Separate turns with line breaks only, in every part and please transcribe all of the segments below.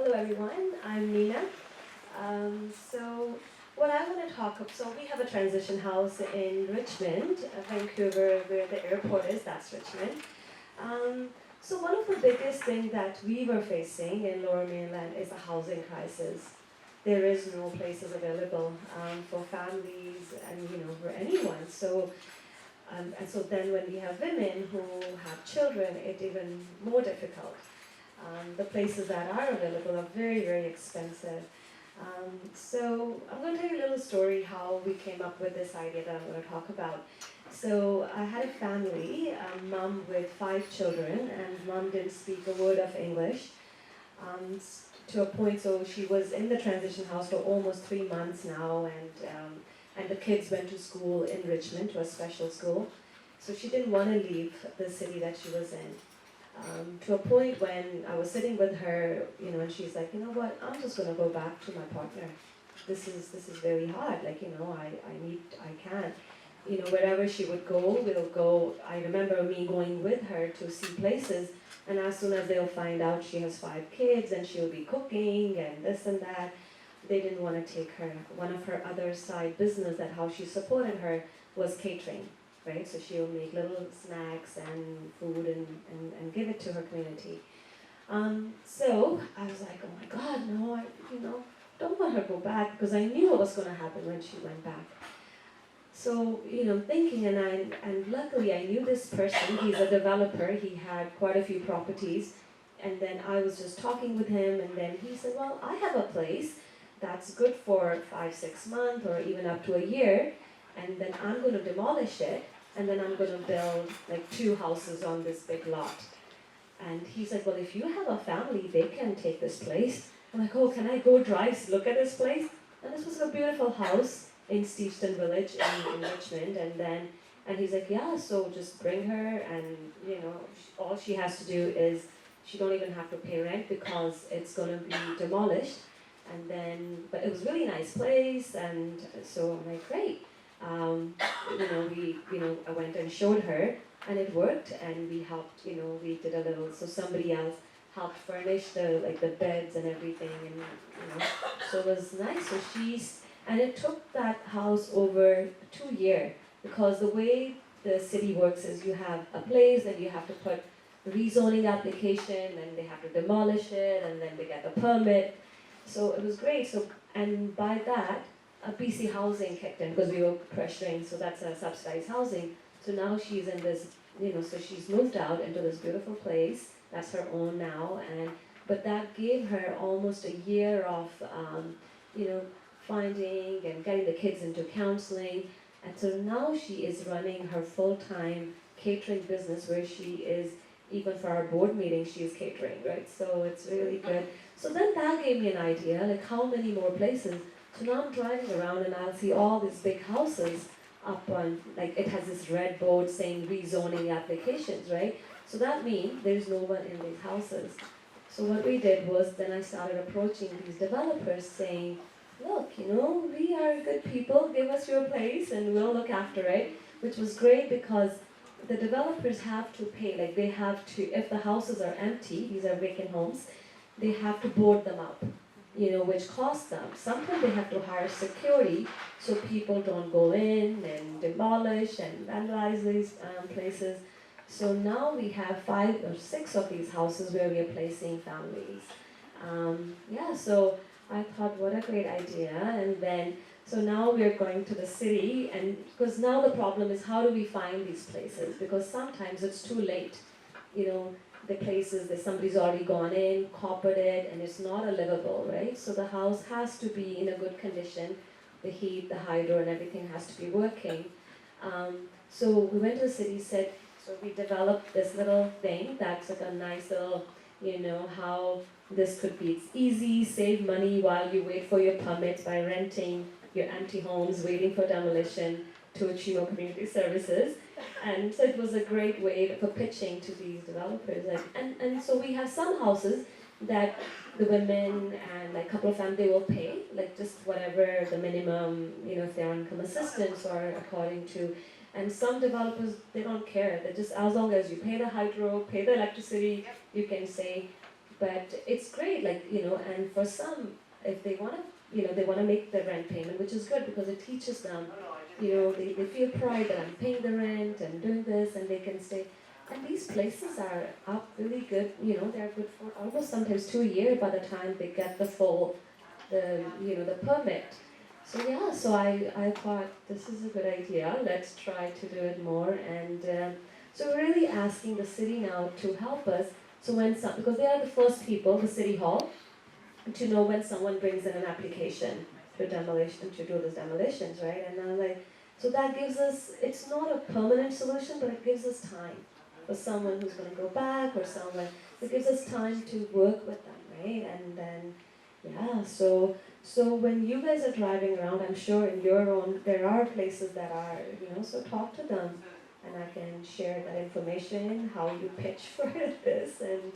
Hello everyone, I'm Neena. So what I want to talk about, so we have a transition house in Richmond, Vancouver, where the airport is, that's Richmond. So one of the biggest things that we were facing in Lower Mainland is a housing crisis. There is no places available for families and for anyone. So then when we have women who have children, it's even more difficult. The places that are available are very, very expensive. So I'm going to tell you a little story how we came up with this idea that I'm going to talk about. So I had a family, a mom with 5 children, and mom didn't speak a word of English. To a point, so she was in the transition house for almost 3 months now, and the kids went to school in Richmond, to a special school. So she didn't want to leave the city that she was in. To a point when I was sitting with her, and she's like, you know what, I'm just gonna go back to my partner. This is very hard. Like, I can't. Wherever she would go, we'll go. I remember me going with her to see places, and as soon as they'll find out she has 5 kids and she'll be cooking and this and that, they didn't want to take her. One of her other side business that how she supported her was catering. Right? So she'll make little snacks and food and give it to her community. So I was like, oh my God, no, I don't want her to go back, because I knew what was going to happen when she went back. So, thinking, and luckily I knew this person. He's a developer. He had quite a few properties. And then I was just talking with him, and then he said, well, I have a place that's good for 5-6 months or even up to a year, and then I'm going to demolish it, and then I'm going to build like 2 houses on this big lot. And he's like, well, if you have a family, they can take this place. I'm like, oh, can I go drive, look at this place? And this was a beautiful house in Steveston Village in Richmond. And he's like, yeah, so just bring her, and all she has to do is, she don't even have to pay rent because it's going to be demolished. And then, but it was a really nice place, and so I'm like, great. I went and showed her, and it worked, and we helped, we did a little, so somebody else helped furnish the beds and everything, and so it was nice. So and it took that house over 2 years, because the way the city works is you have a place, then you have to put rezoning application, and they have to demolish it, and then they get the permit. So it was great. So, and by that, BC Housing kicked in, because we were pressuring, so that's a subsidized housing. So now she's in this, so she's moved out into this beautiful place, that's her own now, but that gave her almost a year of, finding and getting the kids into counseling. And so now she is running her full-time catering business, where she is, even for our board meetings, she is catering, right? So it's really good. So then that gave me an idea, like how many more places. So now I'm driving around and I'll see all these big houses up on, like it has this red board saying rezoning applications, right? So that means there's no one in these houses. So what we did was, then I started approaching these developers saying, look, we are good people, give us your place and we'll look after it, which was great, because the developers have to pay, like they have to, if the houses are empty, these are vacant homes, they have to board them up. Which costs them. Sometimes they have to hire security so people don't go in and demolish and vandalize these places. So now we have 5 or 6 of these houses where we are placing families. So I thought, what a great idea. And then, so now we're going to the city, and because now the problem is, how do we find these places? Because sometimes it's too late. The places that somebody's already gone in, coppered it, and it's not a livable, right? So the house has to be in a good condition. The heat, the hydro, and everything has to be working. So we went to the city, so we developed this little thing that's like a nice little, how this could be. It's easy, save money while you wait for your permits by renting your empty homes, waiting for demolition, to Chimo Community Services. And so it was a great way for pitching to these developers. And so we have some houses that the women and like a couple of families, they will pay, like just whatever the minimum, if they're on income assistance or according to. And some developers, they don't care. They just, as long as you pay the hydro, pay the electricity, you can say, but it's great, like, and for some, if they want to, they want to make the rent payment, which is good because it teaches them, they feel pride that I'm paying the rent and doing this, and they can stay. And these places are up really good, they're good for almost sometimes 2 years by the time they get the full, the permit. So yeah, so I thought this is a good idea, let's try to do it more. And so we're really asking the city now to help us, so because they are the first people, the city hall, to know when someone brings in an application to demolition, to do those demolitions, right? And I'm like, so that gives us, it's not a permanent solution, but it gives us time for someone who's going to go back, or someone, it gives us time to work with them, right? And then, yeah, so when you guys are driving around, I'm sure in your own, there are places that are, so talk to them, and I can share that information, how you pitch for this, and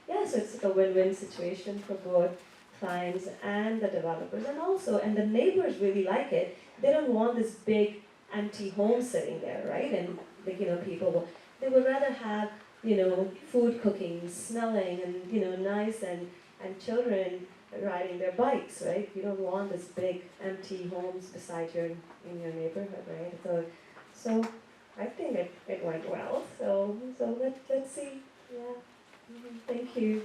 yeah, so it's like a win-win situation for both clients and the developers, and the neighbors really like it. They don't want this big empty home sitting there, right? And like, they would rather have, food cooking, smelling, and nice, and children riding their bikes, right? You don't want this big empty homes beside in your neighborhood, right? So I think it went well. So let's see. Yeah. Thank you.